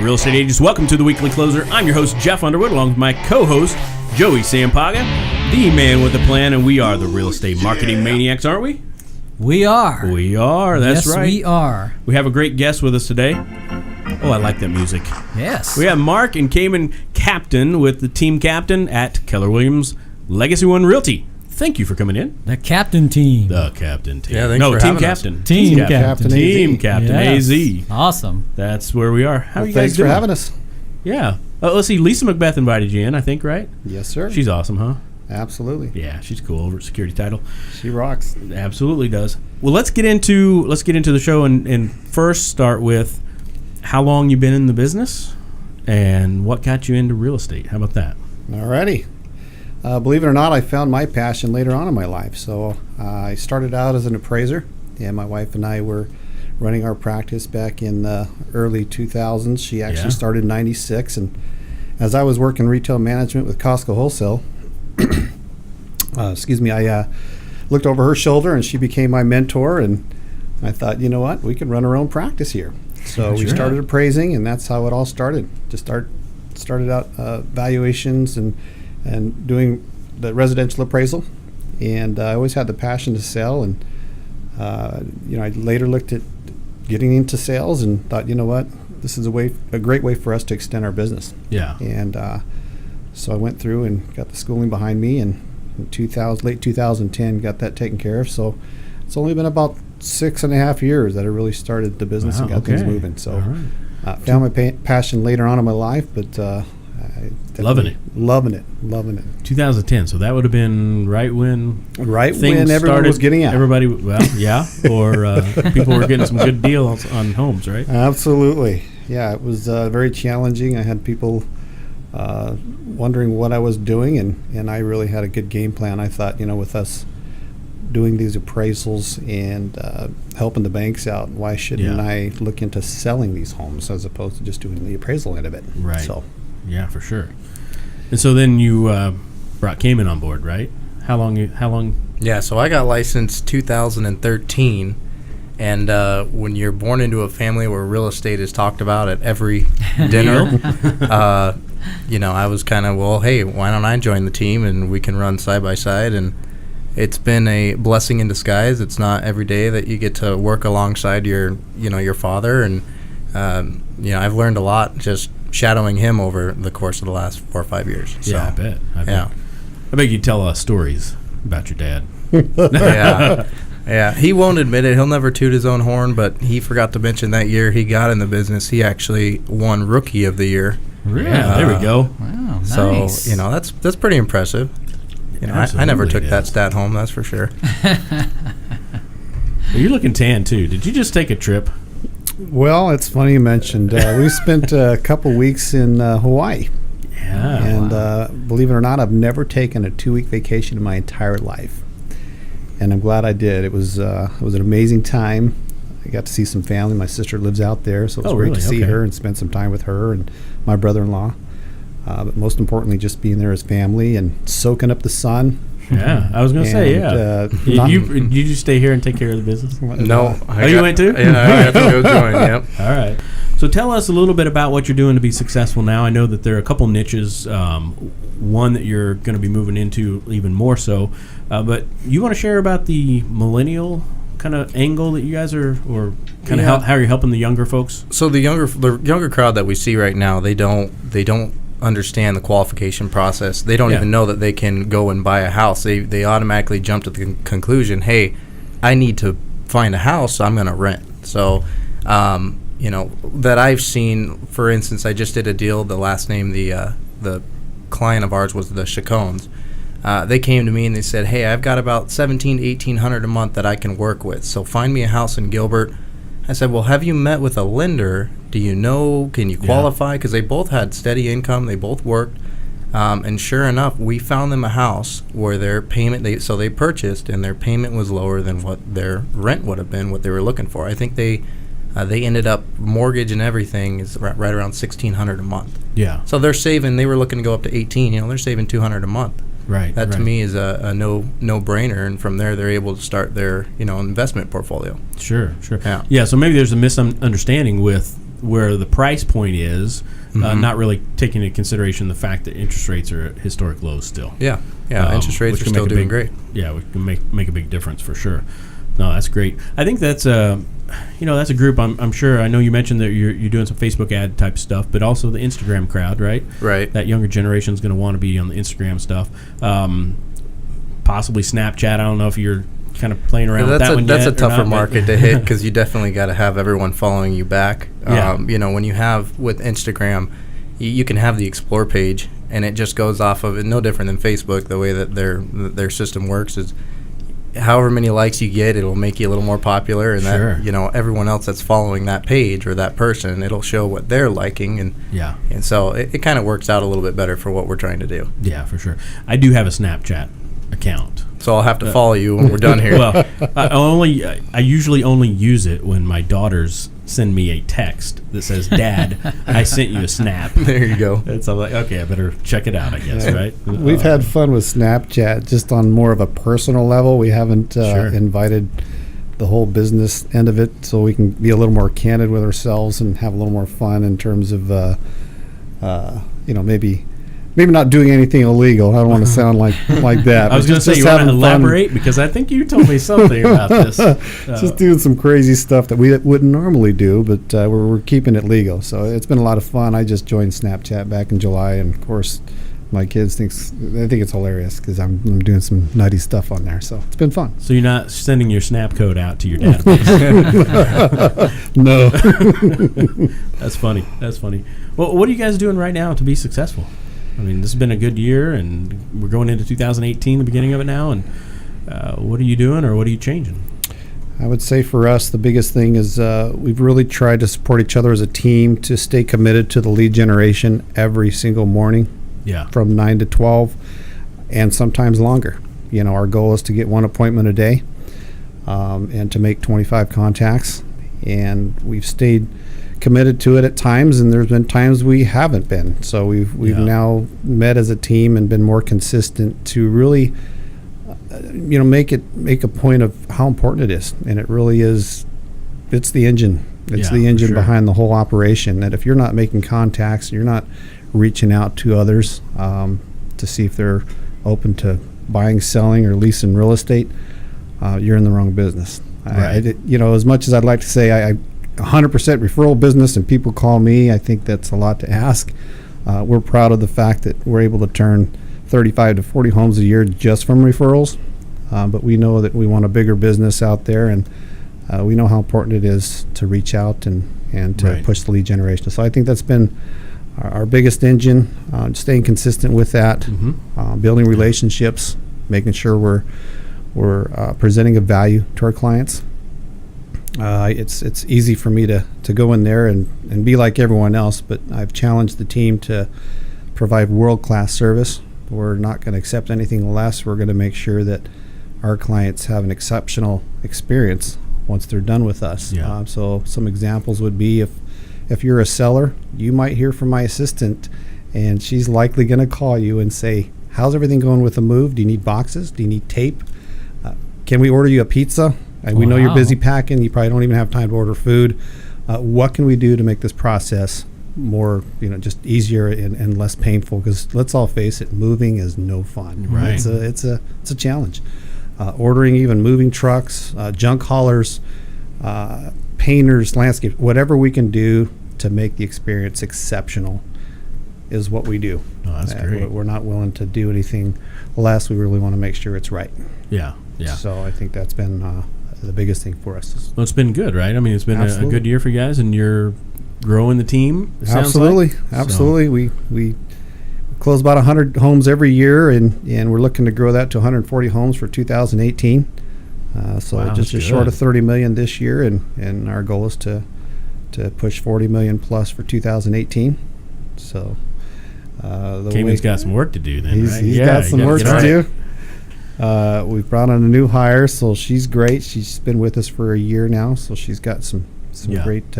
Real Estate Agents. Welcome to the Weekly Closer. I'm your host, Jeff Underwood, along with my co-host, Joey Sampaga, the man with a plan, and we are the Real Estate Marketing Maniacs, aren't we? We are. We are, that's yes, right. we are. We have a great guest with us today. Oh, I like that music. Yes. We have Mark and Cayman Captain with the team captain at Keller Williams Legacy One Realty. Thank you for coming in. The captain team. The captain team. Yeah, thanks for team having captain. us. Team captain. Team captain. Yes. AZ. Awesome. That's where we are. How are you guys Thanks doing? for having us. Yeah. Let's see. Lisa Macbeth invited you in, I think, right? Yes, sir. She's awesome, huh? Absolutely. Yeah, she's cool over at Security Title. She rocks. Absolutely does. Well, let's get into the show and first start with how long you've been in the business and what got you into real estate. How about that? Alrighty. Believe it or not, I found my passion later on in my life. So I started out as an appraiser, and my wife and I were running our practice back in the early 2000s. She actually started in 96, and as I was working retail management with Costco Wholesale, I looked over her shoulder, and she became my mentor, and I thought, you know what, we can run our own practice here. So we started appraising, and that's how it all started. Just started out valuations and doing the residential appraisal, and I always had the passion to sell, and I later looked at getting into sales and thought, you know what, this is a great way for us to extend our business. Yeah. And so I went through and got the schooling behind me, and in late 2010 got that taken care of. So it's only been about 6.5 years that I really started the business and got things moving. So found my passion later on in my life, but loving it. 2010. So that would have been right when everyone started, was getting out. Everybody, or people were getting some good deals on homes, right? Absolutely. Yeah, it was very challenging. I had people wondering what I was doing, and I really had a good game plan. I thought, with us doing these appraisals and helping the banks out, why shouldn't I look into selling these homes as opposed to just doing the appraisal end of it? Right. So. Yeah, for sure. And so then you brought Cayman on board, right? How long? Yeah, so I got licensed 2013, and when you're born into a family where real estate is talked about at every dinner, I was kind of, well, hey, why don't I join the team and we can run side by side? And it's been a blessing in disguise. It's not every day that you get to work alongside your father, and I've learned a lot just shadowing him over the course of the last 4 or 5 years. So, yeah, I bet. I bet you tell us stories about your dad. Yeah. He won't admit it. He'll never toot his own horn, but he forgot to mention that year he got in the business, he actually won Rookie of the Year. Really? Yeah, there we go. Wow, nice. So, that's pretty impressive. I never took that stat home, that's for sure. You're looking tan, too. Did you just take a trip? Well, it's funny you mentioned. We spent a couple weeks in Hawaii. Yeah. And believe it or not, I've never taken a 2-week vacation in my entire life. And I'm glad I did. It was an amazing time. I got to see some family. My sister lives out there, so it was great to see her and spend some time with her and my brother-in-law. But most importantly, just being there as family and soaking up the sun. Yeah, I was going to say, did you stay here and take care of the business? No. You went too? Yeah, I got to go join, yep. All right. So tell us a little bit about what you're doing to be successful now. I know that there are a couple niches, one that you're going to be moving into even more so. But you want to share about the millennial kind of angle that you guys are, or kind of how you're helping the younger folks? So the younger crowd that we see right now, they don't understand the qualification process. They don't even know that they can go and buy a house. They automatically jump to the conclusion, hey, I need to find a house, so I'm going to rent. So, that I've seen, for instance, I just did a deal, the last name, the client of ours was the Chacones. They came to me and they said, hey, I've got about $1,700 to $1,800 a month that I can work with, so find me a house in Gilbert. I said, well, have you met with a lender? Do you know, can you qualify? Because they both had steady income, they both worked, and sure enough, we found them a house where their payment, they purchased, and their payment was lower than what their rent would have been, what they were looking for. I think they ended up, mortgage and everything is right around $1,600 a month. Yeah. So they're saving, they were looking to go up to 18, they're saving $200 a month. Right. That to me is a no-brainer, and from there they're able to start their investment portfolio. Sure. Yeah. Yeah. So maybe there's a misunderstanding with where the price point is, not really taking into consideration the fact that interest rates are at historic lows still. Yeah, interest rates which are can still make a doing big- great. Yeah, which can make a big difference for sure. No, that's great. I think that's that's a group. I'm sure. I know you mentioned that you're doing some Facebook ad type stuff, but also the Instagram crowd, right? Right. That younger generation is going to want to be on the Instagram stuff. Possibly Snapchat. I don't know if you're kind of playing around with that one That's yet a tougher or not, but- market to hit because you definitely got to have everyone following you back. Yeah. When you have with Instagram, you can have the explore page, and it just goes off of it. No different than Facebook. The way that their system works is, however many likes you get, it'll make you a little more popular, and Sure. that everyone else that's following that page or that person, it'll show what they're liking, and so it kind of works out a little bit better for what we're trying to do. Yeah, for sure. I do have a Snapchat account. So I'll have to follow you when we're done here. Well, I usually only use it when my daughters send me a text that says, "Dad, I sent you a snap." There you go. And so I'm like, okay, I better check it out, I guess, right? We've had fun with Snapchat just on more of a personal level. We haven't Sure. invited the whole business end of it, so we can be a little more candid with ourselves and have a little more fun in terms of, maybe not doing anything illegal. I don't want to sound like that. I was going to say, you want to elaborate? Because I think you told me something about this. Just doing some crazy stuff that we wouldn't normally do, but we're keeping it legal. So it's been a lot of fun. I just joined Snapchat back in July, and of course, my kids think it's hilarious because I'm doing some nutty stuff on there. So it's been fun. So you're not sending your snap code out to your database? No. That's funny. That's funny. Well, what are you guys doing right now to be successful? I mean, this has been a good year, and we're going into 2018, the beginning of it now. And what are you doing, or what are you changing? I would say for us, the biggest thing is we've really tried to support each other as a team to stay committed to the lead generation every single morning. Yeah. From 9 to 12, and sometimes longer. Our goal is to get one appointment a day, and to make 25 contacts. And we've stayed committed to it at times, and there's been times we haven't been. So we've now met as a team and been more consistent to really, make a point of how important it is. And it really is. It's the engine. It's the engine sure. behind the whole operation. That if you're not making contacts, you're not reaching out to others to see if they're open to buying, selling, or leasing real estate, you're in the wrong business. Right. As much as I'd like to say I 100% referral business and people call me, I think that's a lot to ask. We're proud of the fact that we're able to turn 35 to 40 homes a year just from referrals, but we know that we want a bigger business out there, and we know how important it is to reach out and to Right. push the lead generation. So I think that's been our biggest engine, staying consistent with that, building relationships, making sure we're presenting a value to our clients. It's easy for me to go in there and be like everyone else, but I've challenged the team to provide world-class service. We're not going to accept anything less. We're going to make sure that our clients have an exceptional experience once they're done with us. Yeah. So some examples would be if you're a seller, you might hear from my assistant, and she's likely going to call you and say, "How's everything going with the move? Do you need boxes? Do you need tape? Can we order you a pizza? And we know you're Wow. busy packing. You probably don't even have time to order food. What can we do to make this process more, just easier and less painful? Because let's all face it, moving is no fun. Right. It's a challenge. Ordering even moving trucks, junk haulers, painters, landscape, whatever we can do to make the experience exceptional is what we do. Oh, that's great. We're not willing to do anything less. We really want to make sure it's right. Yeah. So I think that's been the biggest thing for us. Well, it's been good, right? I mean, it's been a Absolutely. good year for you guys, and you're growing the team. It sounds like. Absolutely. We close about 100 homes every year, and we're looking to grow that to 140 homes for 2018. So Wow, just that's short good. of 30 million this year, and our goal is to push 40 million plus for 2018. So Cayman's got some work to do then, right? He's got some you work gotta to get do. We've brought on a new hire, so she's great. She's been with us for a year now, so she's got some Yeah. great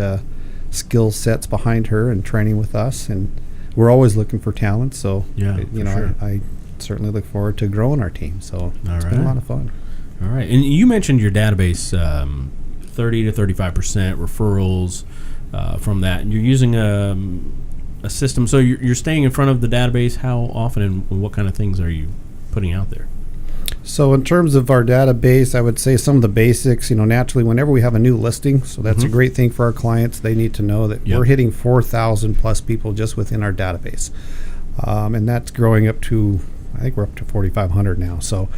skill sets behind her and training with us. And we're always looking for talent, so Yeah, for sure. I certainly look forward to growing our team. So it's been a right. lot of fun. All right. And you mentioned your database, 30 to 35% referrals. from that. And you're using a system, so you're staying in front of the database. How often and what kind of things are you putting out there? So in terms of our database, I would say some of the basics, naturally whenever we have a new listing, so that's a great thing for our clients. They need to know that we're hitting 4,000 plus people just within our database. And that's growing up to, I think we're up to 4,500 now. So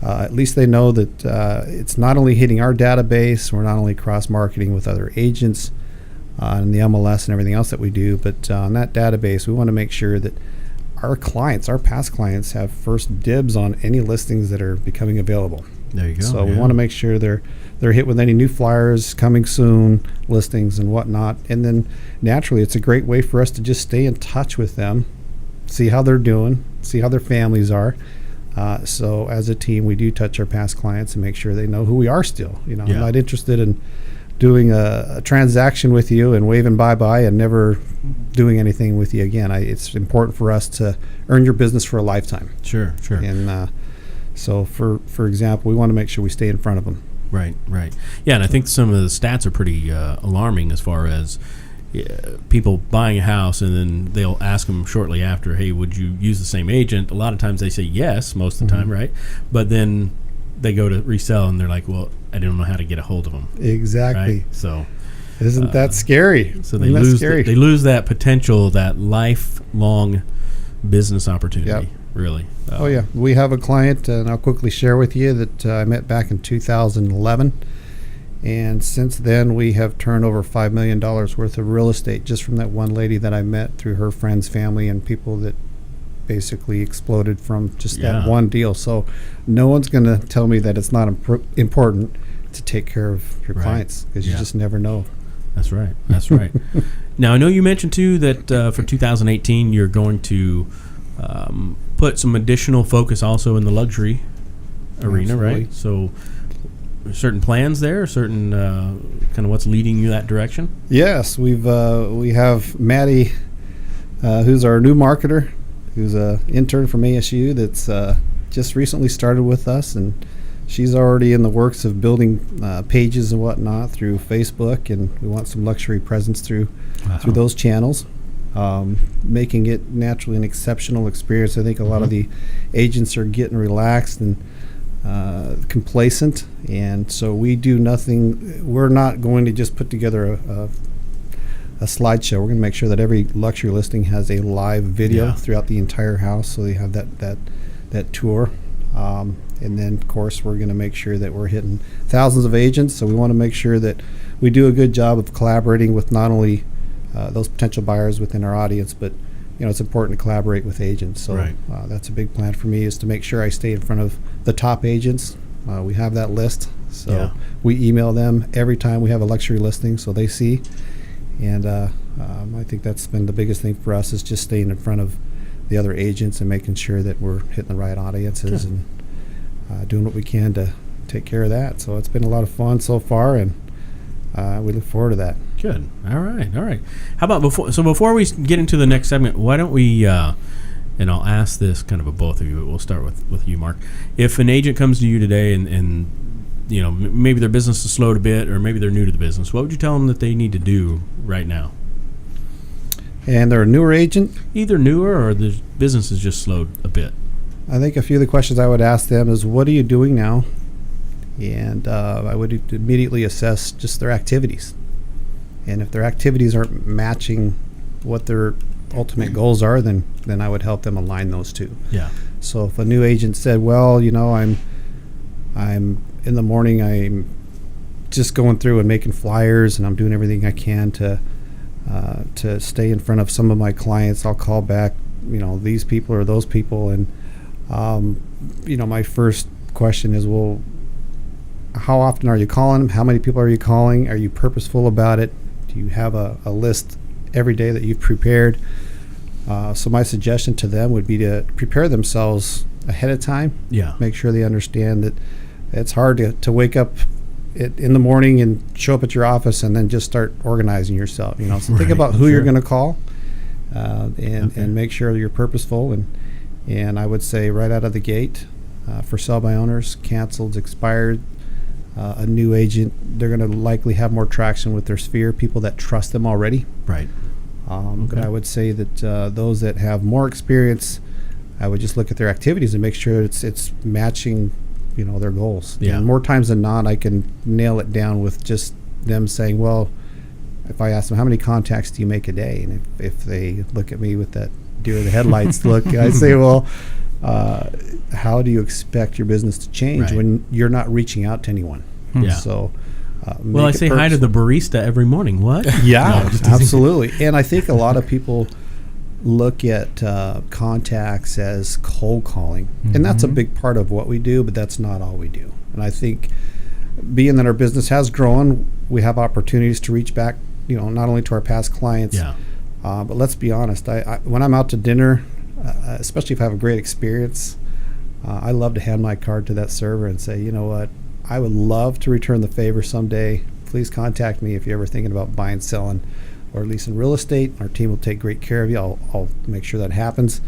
at least they know that it's not only hitting our database, we're not only cross-marketing with other agents and the MLS and everything else that we do, but on that database, we want to make sure that our clients, our past clients, have first dibs on any listings that are becoming available. There you go. So we want to make sure they're hit with any new flyers, coming soon, listings and whatnot. And then naturally, it's a great way for us to just stay in touch with them, see how they're doing, see how their families are. So as a team, we do touch our past clients and make sure they know who we are still. I'm not interested in doing a transaction with you and waving bye-bye and never doing anything with you again. It's important for us to earn your business for a lifetime. Sure. And so, for example, we want to make sure we stay in front of them. Right. Yeah, and I think some of the stats are pretty alarming as far as people buying a house, and then they'll ask them shortly after, hey, would you use the same agent? A lot of times they say yes, most of the time, right? But then they go to resell, and they're like, well, I don't know how to get a hold of them. Exactly. Right? So isn't that scary? So they lose that potential, that lifelong business opportunity. Really. Oh yeah, we have a client, and I'll quickly share with you that I met back in 2011, and since then we have turned over $5 million worth of real estate just from that one lady that I met through her friends, family, and people that basically exploded from just that one deal. So no one's going to tell me that it's not important to take care of your clients, because you just never know. That's right. Now, I know you mentioned too that for 2018 you're going to put some additional focus also in the luxury arena. Absolutely. Right? So certain plans there, certain kind of what's leading you that direction? Yes, we have Maddie, who's our new marketer, who's an intern from ASU that's just recently started with us, and she's already in the works of building pages and whatnot through Facebook, and we want some luxury presence through those channels, making it naturally an exceptional experience. I think a lot of the agents are getting relaxed and complacent, and so we do nothing. We're not going to just put together a slideshow. We're going to make sure that every luxury listing has a live video throughout the entire house, so they have that tour. And then, of course, we're going to make sure that we're hitting thousands of agents. So we want to make sure that we do a good job of collaborating with not only those potential buyers within our audience, but it's important to collaborate with agents. So that's a big plan for me, is to make sure I stay in front of the top agents. We have that list, so we email them every time we have a luxury listing, so they see. And I think that's been the biggest thing for us, is just staying in front of the other agents and making sure that we're hitting the right audiences and doing what we can to take care of that. So it's been a lot of fun so far, and we look forward to that. Good. All right. How about before we get into the next segment, why don't we, and I'll ask this kind of of both of you, but we'll start with you, Mark. If an agent comes to you today and maybe their business is slowed a bit, or maybe they're new to the business, what would you tell them that they need to do right now? And they're a newer agent? Either newer, or the business is just slowed a bit. I think a few of the questions I would ask them is, what are you doing now? And I would immediately assess just their activities. And if their activities aren't matching what their ultimate goals are, then I would help them align those two. Yeah. So if a new agent said, well, I'm in the morning, I'm just going through and making flyers, and I'm doing everything I can to stay in front of some of my clients. I'll call back, these people or those people, and my first question is, well, how often are you calling them? How many people are you calling? Are you purposeful about it? Do you have a list every day that you've prepared? So my suggestion to them would be to prepare themselves ahead of time. Yeah. Make sure they understand that it's hard to wake up in the morning and show up at your office and then just start organizing yourself. So think about who you're going to call, and make sure you're purposeful. And I would say right out of the gate, for sell by owners, canceled, expired, a new agent, they're going to likely have more traction with their sphere, people that trust them already. Right. But I would say that those that have more experience, I would just look at their activities and make sure it's matching, their goals. Yeah. And more times than not, I can nail it down with just them saying, well, if I ask them, how many contacts do you make a day? And if they look at me with that deer in the headlights look, I say, well, how do you expect your business to change when you're not reaching out to anyone? Yeah. So, well, I say hi to the barista every morning. What? Yeah, absolutely. And I think a lot of people look at contacts as cold calling, and that's a big part of what we do, but that's not all we do. And I think being that our business has grown, we have opportunities to reach back, not only to our past clients, but let's be honest, I when I'm out to dinner, especially if I have a great experience, I love to hand my card to that server and say, you know what, I would love to return the favor someday. Please contact me if you're ever thinking about buying, selling, or leasing real estate. Our team will take great care of you. I'll make sure that happens.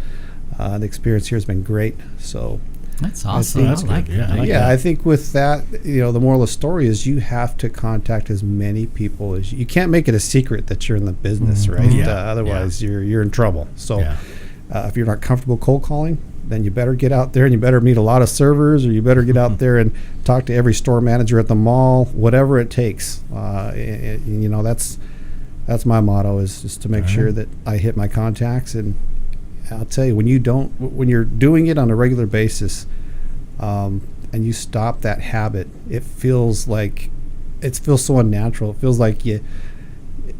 The experience here has been great. So that's awesome. I like that. I think with that, the moral of the story is you have to contact as many people as you can't make it a secret that you're in the business, right? Otherwise, you're in trouble. So if you're not comfortable cold calling, then you better get out there and you better meet a lot of servers, or you better get out there and talk to every store manager at the mall, whatever it takes. That's my motto, is just to make sure that I hit my contacts. And I'll tell you, when you're doing it on a regular basis, and you stop that habit, it feels so unnatural. It feels like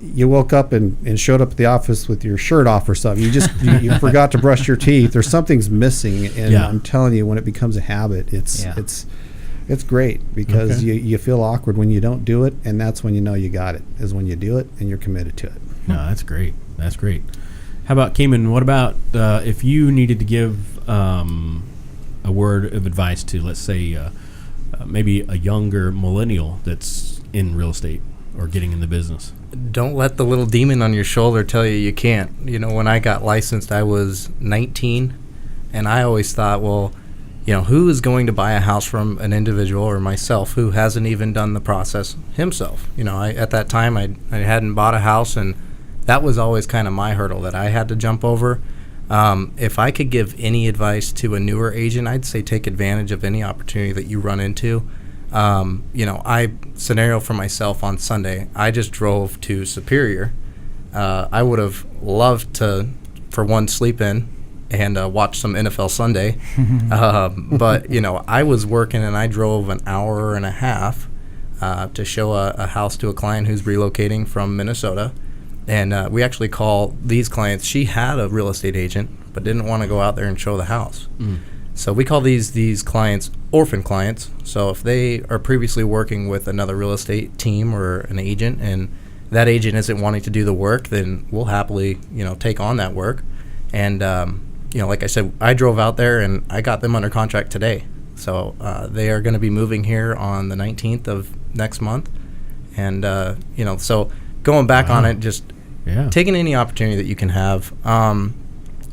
you woke up and showed up at the office with your shirt off or something. You forgot to brush your teeth, or something's missing. And I'm telling you, when it becomes a habit, it's great, because you feel awkward when you don't do it, and that's when you know you got it, is when you do it and you're committed to it. No, that's great. That's great. How about Cayman? What about if you needed to give a word of advice to, let's say, maybe a younger millennial that's in real estate or getting in the business? Don't let the little demon on your shoulder tell you can't. When I got licensed, I was 19, and I always thought, well, who is going to buy a house from an individual or myself who hasn't even done the process himself? At that time, I hadn't bought a house, and that was always kind of my hurdle that I had to jump over. If I could give any advice to a newer agent, I'd say take advantage of any opportunity that you run into. Scenario for myself on Sunday, I just drove to Superior. I would have loved to, for one, sleep in and watch some NFL Sunday. But, I was working, and I drove an hour and a half to show a house to a client who's relocating from Minnesota. And we actually call these clients, she had a real estate agent but didn't want to go out there and show the house. So we call these clients orphan clients. So if they are previously working with another real estate team or an agent, and that agent isn't wanting to do the work, then we'll happily, take on that work. And, like I said, I drove out there and I got them under contract today. So they are going to be moving here on the 19th of next month. And, so going back on it, just taking any opportunity that you can have.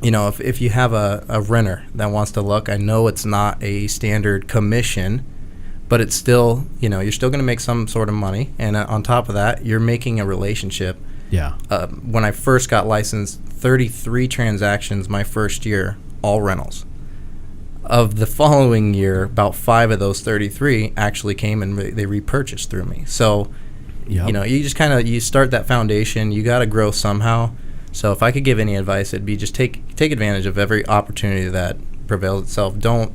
If you have a renter that wants to look, I know it's not a standard commission, but it's still, you're still going to make some sort of money. And on top of that, you're making a relationship. Yeah. When I first got licensed, 33 transactions my first year, all rentals. Of the following year, about 5 of those 33 actually came and they repurchased through me. So, you just you start that foundation. You got to grow somehow. So if I could give any advice, it'd be just take advantage of every opportunity that prevails itself. Don't,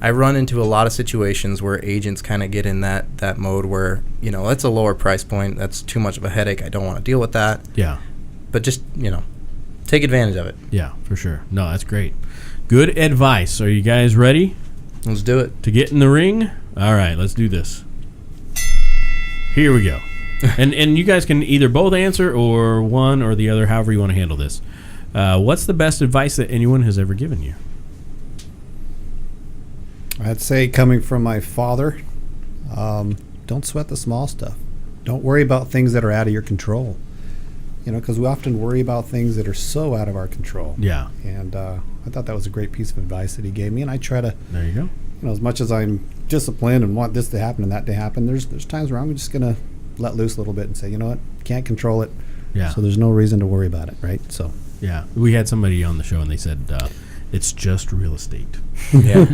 I run into a lot of situations where agents kind of get in that mode where, it's a lower price point. That's too much of a headache. I don't want to deal with that. Yeah. But just, take advantage of it. Yeah, for sure. No, that's great. Good advice. Are you guys ready? Let's do it. To get in the ring? All right, let's do this. Here we go. and you guys can either both answer or one or the other, however you want to handle this. What's the best advice that anyone has ever given you? I'd say, coming from my father, don't sweat the small stuff. Don't worry about things that are out of your control. Because we often worry about things that are so out of our control. Yeah. And I thought that was a great piece of advice that he gave me, and I try to as much as I'm disciplined and want this to happen and that to happen, there's times where I'm just going to let loose a little bit and say, you know what, can't control it. Yeah. So there's no reason to worry about it, right? So. Yeah, we had somebody on the show and they said it's just real estate. Yeah.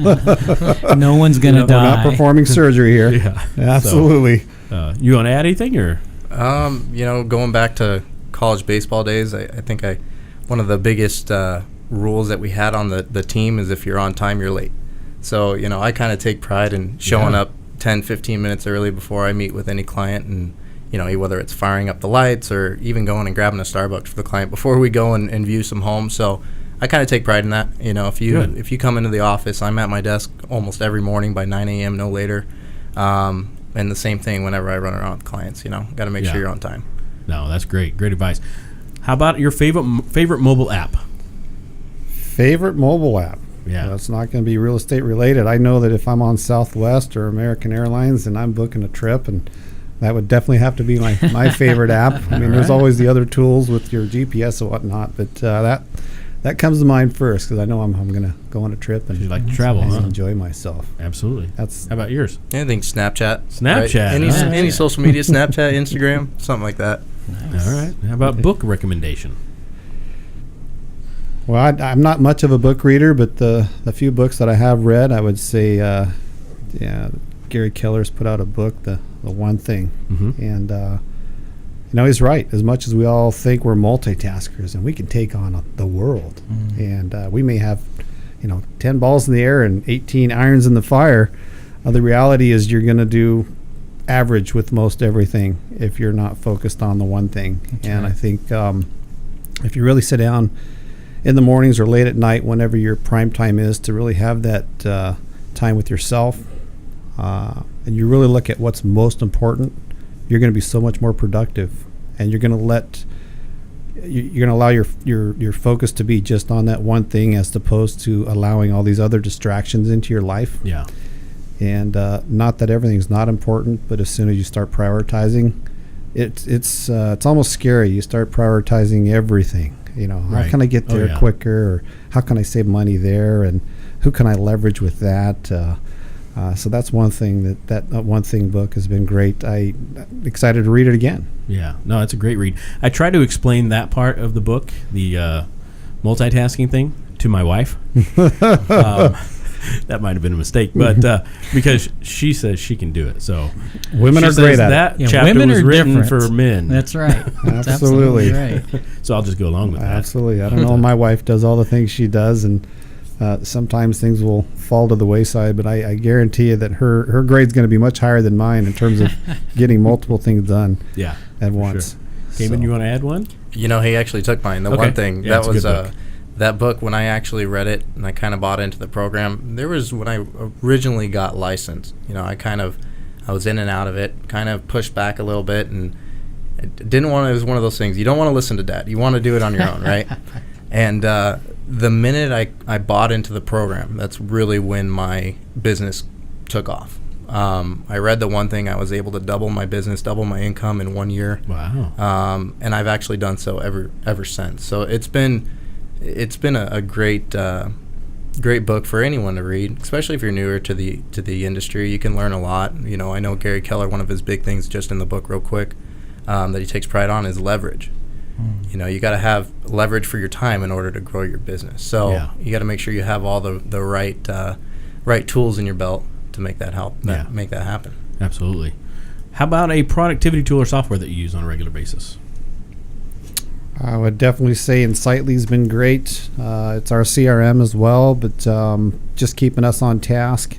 No one's gonna die. We're not performing surgery here. Yeah, absolutely. So, you want to add anything, or? Going back to college baseball days, I think one of the biggest rules that we had on the team is if you're on time, you're late. So, I kind of take pride in showing up 10, 15 minutes early before I meet with any client, and whether it's firing up the lights or even going and grabbing a Starbucks for the client before we go and view some homes. So I kind of take pride in that. If you come into the office, I'm at my desk almost every morning by 9 a.m., no later. And the same thing whenever I run around with clients, got to make sure you're on time. No, that's great. Great advice. How about your favorite mobile app? Favorite mobile app? Yeah. Well, it's not going to be real estate related. I know that if I'm on Southwest or American Airlines and I'm booking a trip, and that would definitely have to be my favorite app. I mean, there's always the other tools with your GPS and whatnot, but that comes to mind first because I know I'm going to go on a trip and you like to travel, enjoy myself. Absolutely. How about yours? Anything Snapchat. Snapchat. Right? Any social media, Snapchat, Instagram, something like that. Nice. All right. How about book recommendation? Well, I'm not much of a book reader, but the few books that I have read, I would say, Gary Keller's put out a book, The One Thing. Mm-hmm. And, he's right. As much as we all think we're multitaskers and we can take on the world, and we may have, 10 balls in the air and 18 irons in the fire, the reality is you're going to do average with most everything if you're not focused on the one thing. That's and right. I think if you really sit down in the mornings or late at night, whenever your prime time is, to really have that time with yourself, and you really look at what's most important, you're going to be so much more productive, and you're going to allow your focus to be just on that one thing, as opposed to allowing all these other distractions into your life. Yeah. And not that everything's not important, but as soon as you start prioritizing, it's almost scary. You start prioritizing everything. How can I get there quicker, or how can I save money there, and who can I leverage with that? So that's one thing that One Thing book has been great. I'm excited to read it again. Yeah, no, it's a great read. I try to explain that part of the book, the multitasking thing, to my wife. That might have been a mistake, but because she says she can do it. So women are great at that it. chapter Women was are written different. for men. That's right. That's Absolutely right. So I'll just go along with that. Absolutely. I don't know. My wife does all the things she does, and sometimes things will fall to the wayside, but I guarantee you that her grade's going to be much higher than mine in terms of getting multiple things done at once. Sure. Cayman, you want to add one? He actually took mine. The One Thing, that was that book, when I actually read it and I kind of bought into the program, there was when I originally got licensed, I was in and out of it, kind of pushed back a little bit, and it was one of those things, you don't want to listen to Dad. You want to do it on your own, right? And the minute I bought into the program, that's really when my business took off. I read The One Thing. I was able to double my business, double my income in 1 year. Wow. And I've actually done so ever since. So it's been a great book for anyone to read, especially if you're newer to the industry. You can learn a lot. I know Gary Keller, one of his big things just in the book real quick that he takes pride on is leverage. You got to have leverage for your time in order to grow your business. So you got to make sure you have all the right tools in your belt to make that make that happen. Absolutely. How about a productivity tool or software that you use on a regular basis? I would definitely say Insightly's been great. It's our CRM as well, but just keeping us on task.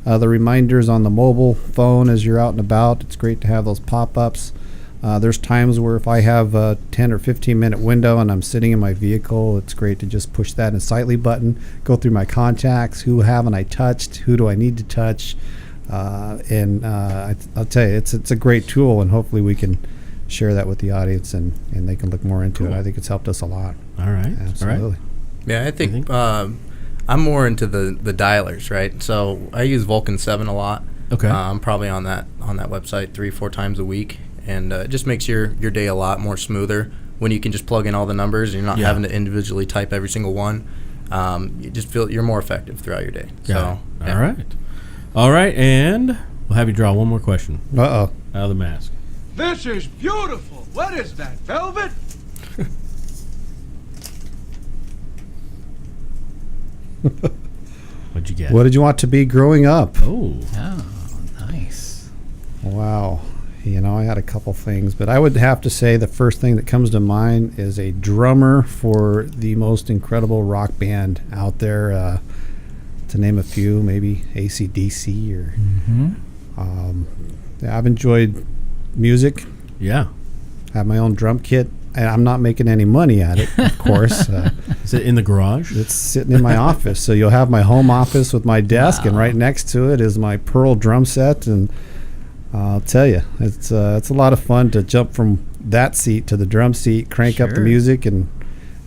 The reminders on the mobile phone as you're out and about, it's great to have those pop-ups. There's times where if I have a 10 or 15 minute window and I'm sitting in my vehicle, it's great to just push that Insightly button, go through my contacts, who haven't I touched, who do I need to touch, and I'll tell you, it's a great tool, and hopefully we can share that with the audience and they can look more into it. I think it's helped us a lot. All right. Absolutely. All right. Yeah, I think I'm more into the dialers, right? So I use Vulcan 7 a lot. Okay. I'm probably on that website 3-4 times a week, and it just makes your day a lot more smoother when you can just plug in all the numbers and you're not having to individually type every single one. You just feel you're more effective throughout your day. All right. All right, and we'll have you draw one more question Uh-oh. out of the mask. This is beautiful. What is that, velvet? What'd you get? What did you want to be growing up? Oh, Oh, nice. Wow. I had a couple things, but I would have to say the first thing that comes to mind is a drummer for the most incredible rock band out there. To name a few, maybe AC/DC or. Yeah, I've enjoyed music. yeah. Have my own drum kit, and I'm not making any money at it, of course. Is it in the garage? It's sitting in my office, so you'll have my home office with my desk, and right next to it is my Pearl drum set, and I'll tell you, it's a lot of fun to jump from that seat to the drum seat, crank up the Sure. music, and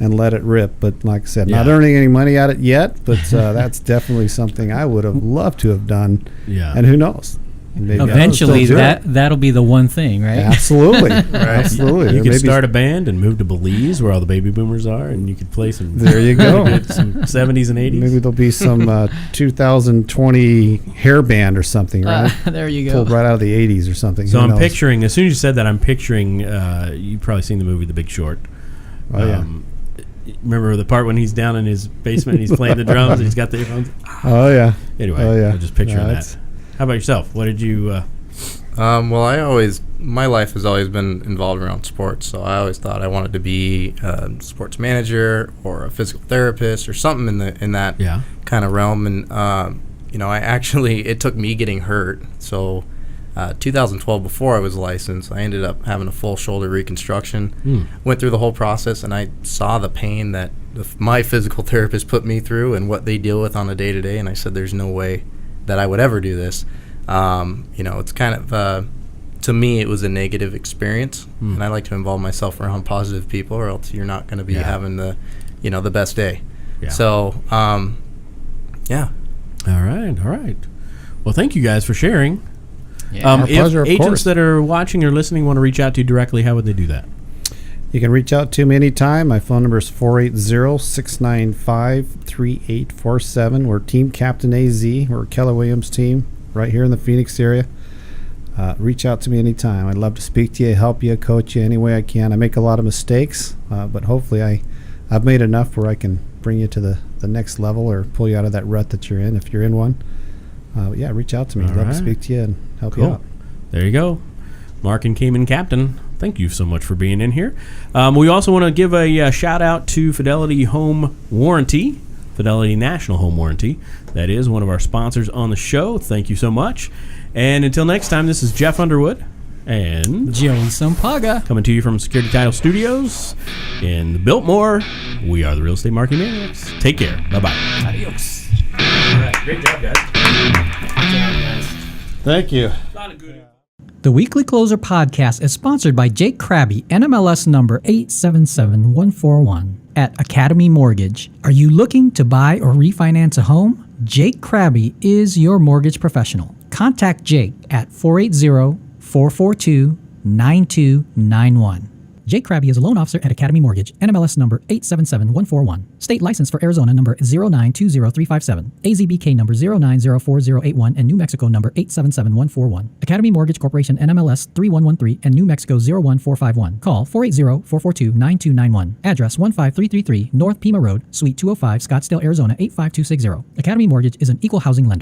let it rip. But like I said, not Yeah. earning any money at it yet, but that's definitely something I would have loved to have done. Yeah. And who knows? Maybe Eventually, I'll still do it. that'll be the one thing, right? Absolutely, absolutely. You There could may be- start a band and move to Belize, where all the baby boomers are, and you could play some. There you go. Some 70s and 80s. Maybe there'll be some 2020 hair band or something, right? There you Pulled go. right out of the 80s or something. So Who I'm knows? picturing, as soon as you said that, I'm picturing, you've probably seen the movie The Big Short. Oh, yeah. Remember the part when he's down in his basement and he's playing the drums and he's got the earphones? Oh, yeah. Anyway, Oh, yeah. I'm just picturing Yeah, that. it's- How about yourself? What did you... Well, my life has always been involved around sports, so I always thought I wanted to be a sports manager or a physical therapist or something in that Yeah. kind of realm. And it took me getting hurt. So 2012, before I was licensed, I ended up having a full shoulder reconstruction. Went through the whole process, and I saw the pain that my physical therapist put me through and what they deal with on a day-to-day, and I said there's no way that I would ever do this. It's kind of, to me, it was a negative experience, and I like to involve myself around positive people, or else you're not going to be having the best day. Yeah. So, yeah. All right. Well, thank you guys for sharing. Yeah. Our pleasure, of if agents course. that are watching or listening want to reach out to you directly, how would they do that? You can reach out to me anytime. My phone number is 480-695-3847. We're Team Captain AZ. We're a Keller Williams team right here in the Phoenix area. Reach out to me anytime. I'd love to speak to you, help you, coach you any way I can. I make a lot of mistakes, but hopefully I've made enough where I can bring you to the next level or pull you out of that rut that you're in if you're in one. Yeah, reach out to me. All I'd love to right. speak to you and help you Cool. out. There you go. Mark and Cayman Captain, thank you so much for being in here. We also want to give a shout out to Fidelity Home Warranty, Fidelity National Home Warranty. That is one of our sponsors on the show. Thank you so much. And until next time, this is Jeff Underwood and Joey Sampaga. coming to you from Security Title Studios in Biltmore. We are the Real Estate Marketing Maniacs. Take care. Bye-bye. Adios. All right. Great job, guys. Thank you. The Weekly Closer podcast is sponsored by Jake Krabby, NMLS number 877141 at Academy Mortgage. Are you looking to buy or refinance a home? Jake Krabby is your mortgage professional. Contact Jake at 480-442-9291. Jake Krabby is a loan officer at Academy Mortgage, NMLS number 877141. State license for Arizona number 0920357, AZBK number 0904081, and New Mexico number 877141. Academy Mortgage Corporation, NMLS 3113, and New Mexico 01451. Call 480-442-9291. Address 15333 North Pima Road, Suite 205, Scottsdale, Arizona 85260. Academy Mortgage is an equal housing lender.